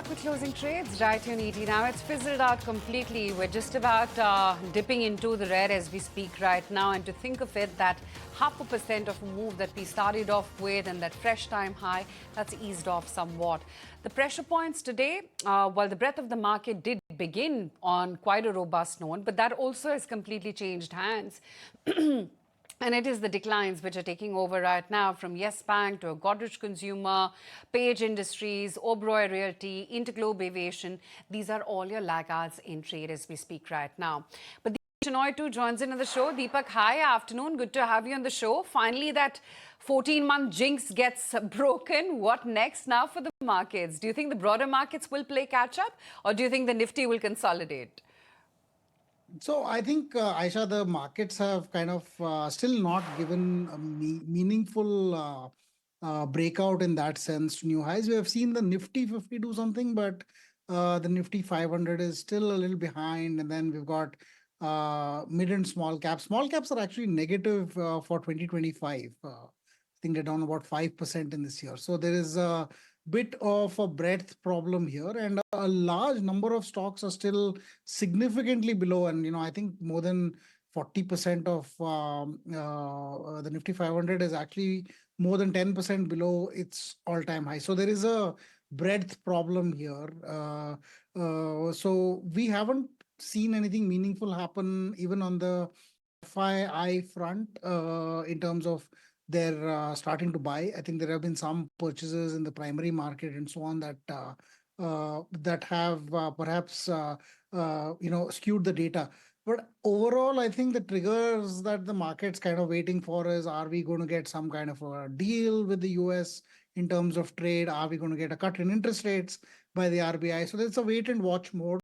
back with closing trades right here in ET. Now it's fizzled out completely. We're just about dipping into the red as we speak right now. And to think of it, that 0.5% of a move that we started off with and that fresh time high, that's eased off somewhat. The pressure points today, while the breadth of the market did begin on quite a robust note, but that also has completely changed hands. And it is the declines which are taking over right now, from Yes Bank to Godrej Consumer, Page Industries, Oberoi Realty, Interglobe Aviation. These are all your laggards in trade as we speak right now. But Deepak Shenoy too joins in on the show. Deepak, hi, afternoon. Good to have you on the show. Finally, that 14-month jinx gets broken. What next now for the markets? Do you think the broader markets will play catch-up, or do you think the Nifty will consolidate? So I think, Aisha, the markets have kind of still not given a meaningful breakout in that sense to new highs. We have seen the Nifty 50 do something, but the Nifty 500 is still a little behind. And then we've got mid and small caps. Small caps are actually negative for 2025. I think they're down about 5% in this year. So there is a bit of a breadth problem here, and a large number of stocks are still significantly below. And I think more than 40% of the Nifty 500 is actually more than 10% below its all-time high. So there is a breadth problem here. So we haven't seen anything meaningful happen even on the FII front in terms of they're starting to buy. I think there have been some purchases in the primary market and so on that that have perhaps skewed the data. But overall, I think the triggers that the market's kind of waiting for is, are we going to get some kind of a deal with the US in terms of trade? Are we going to get a cut in interest rates by the RBI? So there's a wait and watch mode.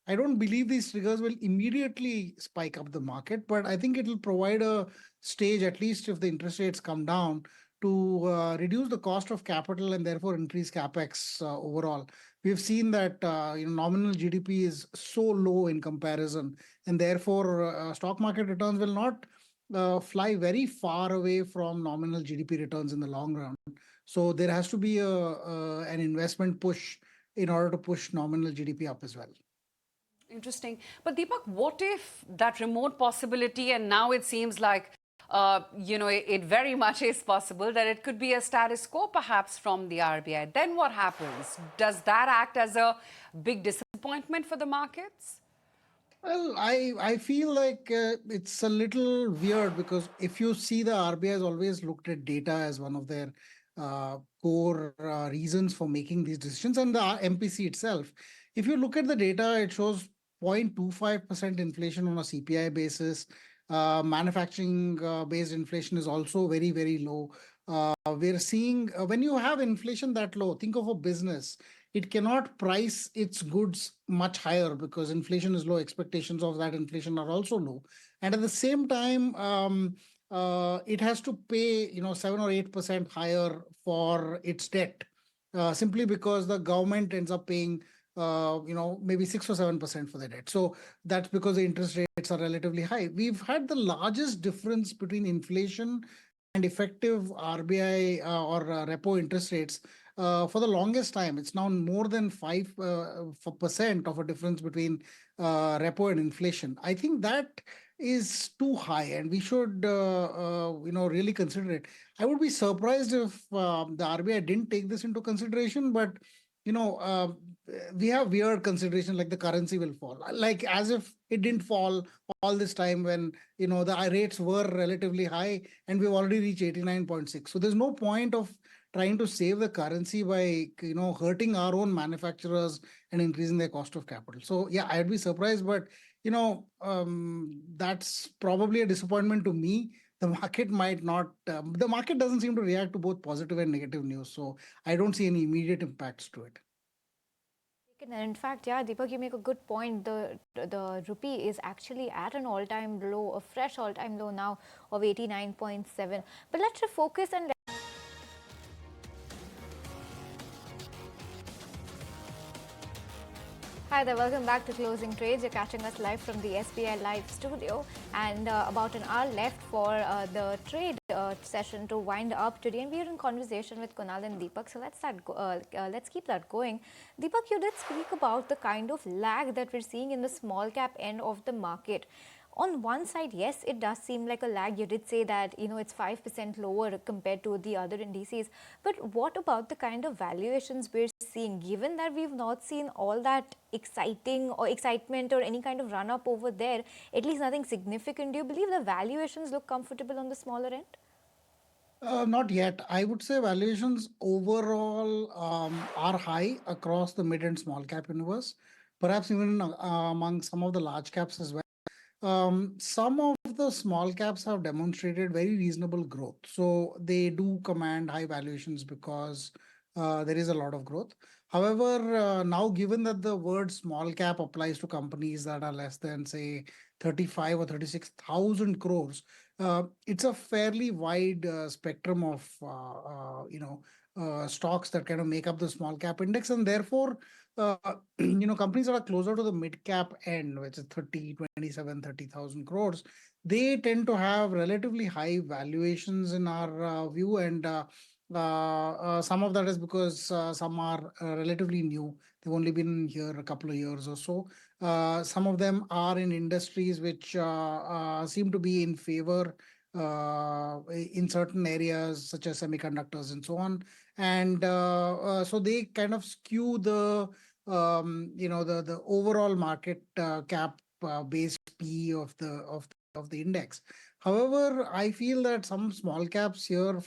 I don't believe these triggers will immediately spike up the market, but I think it will provide a stage, at least if the interest rates come down, to reduce the cost of capital and therefore increase capex overall. We've seen that nominal GDP is so low in comparison, and therefore stock market returns will not fly very far away from nominal GDP returns in the long run. So there has to be an investment push in order to push nominal GDP up as well. Interesting. But Deepak, what if that remote possibility, and now it seems like, it very much is possible that it could be a status quo perhaps from the RBI. Then what happens? Does that act as a big disappointment for the markets? Well, I feel like it's a little weird, because if you see, the RBI has always looked at data as one of their core reasons for making these decisions, and the MPC itself. If you look at the data, it shows 0.25% inflation on a CPI basis. Manufacturing-based inflation is also very, very low. We're seeing when you have inflation that low, think of a business. It cannot price its goods much higher because inflation is low. Expectations of that inflation are also low. And at the same time, it has to pay 7 or 8% higher for its debt, simply because the government ends up paying maybe 6 or 7% for the debt. So that's because the interest rates are relatively high. We've had the largest difference between inflation and effective RBI or repo interest rates for the longest time. It's now more than 5% of a difference between repo and inflation. I think that is too high, and we should really consider it. I would be surprised if the RBI didn't take this into consideration, but we have weird consideration, like the currency will fall, like as if it didn't fall all this time when the rates were relatively high, and we've already reached 89.6. So there's no point of trying to save the currency by hurting our own manufacturers and increasing their cost of capital. So yeah, I'd be surprised, but that's probably a disappointment to me. The market might not. The market doesn't seem to react to both positive and negative news, so I don't see any immediate impacts to it. And in fact, yeah, Deepak, you make a good point. The rupee is actually at an all-time low, a fresh all-time low now of 89.7. But let's refocus and Hi there, welcome back to Closing Trades. You're catching us live from the SBI Live studio, and about an hour left for the trade session to wind up today. And we're in conversation with Kunal and Deepak, so let's keep that going. Deepak, you did speak about the kind of lag that we're seeing in the small cap end of the market. On one side, yes, it does seem like a lag. You did say that it's 5% lower compared to the other indices. But what about the kind of valuations we're seeing? Given that we've not seen all that excitement or any kind of run up over there, at least nothing significant, do you believe the valuations look comfortable on the smaller end? Not yet. I would say valuations overall are high across the mid and small cap universe, perhaps even among some of the large caps as well. Some of the small caps have demonstrated very reasonable growth. So they do command high valuations because there is a lot of growth. However, now given that the word small cap applies to companies that are less than, say, 35 or 36,000 crores, it's a fairly wide spectrum of stocks that kind of make up the small cap index, and therefore uh, companies that are closer to the mid cap end, which is 30, 27, 30,000 crores, they tend to have relatively high valuations in our view. And some of that is because some are relatively new. They've only been here a couple of years or so. Some of them are in industries which seem to be in favor in certain areas, such as semiconductors and so on. And so they kind of skew the overall market cap based P of the index. However, I feel that some small caps here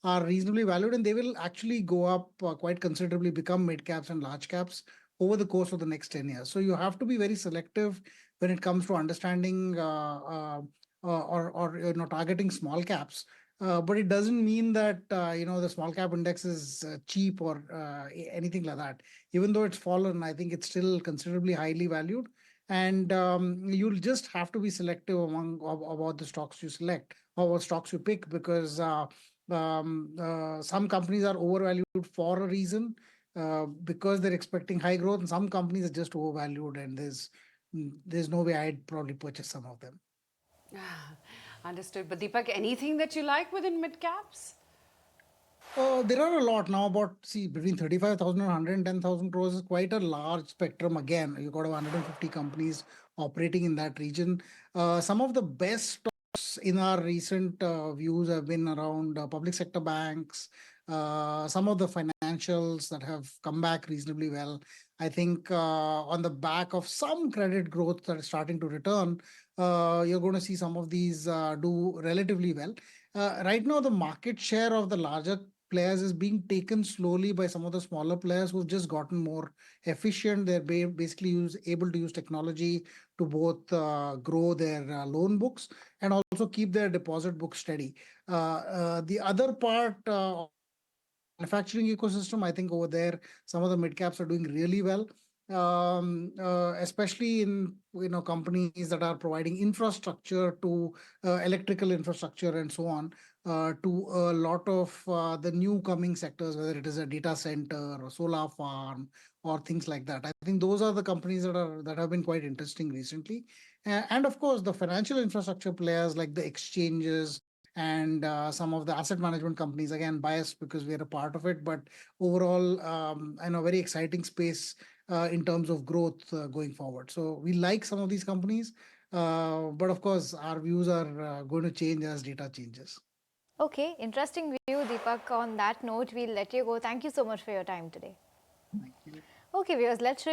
are reasonably valued, and they will actually go up quite considerably, become mid caps and large caps over the course of the next 10 years. So you have to be very selective when it comes to understanding or targeting small caps. But it doesn't mean that the small cap index is cheap or anything like that. Even though it's fallen, I think it's still considerably highly valued. And you'll just have to be selective about the stocks you select or what stocks you pick, because some companies are overvalued for a reason, because they're expecting high growth, and some companies are just overvalued, and there's no way I'd probably purchase some of them. Understood. But Deepak, anything that you like within mid caps? There are a lot now, about, see, between 35,000 and 110,000 crores is quite a large spectrum. Again, you got 150 companies operating in that region. Some of the best stocks in our recent views have been around public sector banks, some of the financials that have come back reasonably well. I think on the back of some credit growth that is starting to return, you're going to see some of these do relatively well. Right now, the market share of the larger players is being taken slowly by some of the smaller players who've just gotten more efficient. They're basically able to use technology to both grow their loan books and also keep their deposit book steady. The other part, manufacturing ecosystem, I think over there, some of the mid caps are doing really well. Especially in companies that are providing infrastructure to electrical infrastructure and so on, to a lot of the new coming sectors, whether it is a data center or solar farm or things like that. I think those are the companies that have been quite interesting recently. And of course, the financial infrastructure players like the exchanges and some of the asset management companies, again biased because we're a part of it, but overall, I know, very exciting space in terms of growth going forward. So we like some of these companies, but of course our views are going to change as data changes. Okay, interesting view, Deepak. On that note, we'll let you go. Thank you so much for your time today. Thank you. Okay, viewers, let's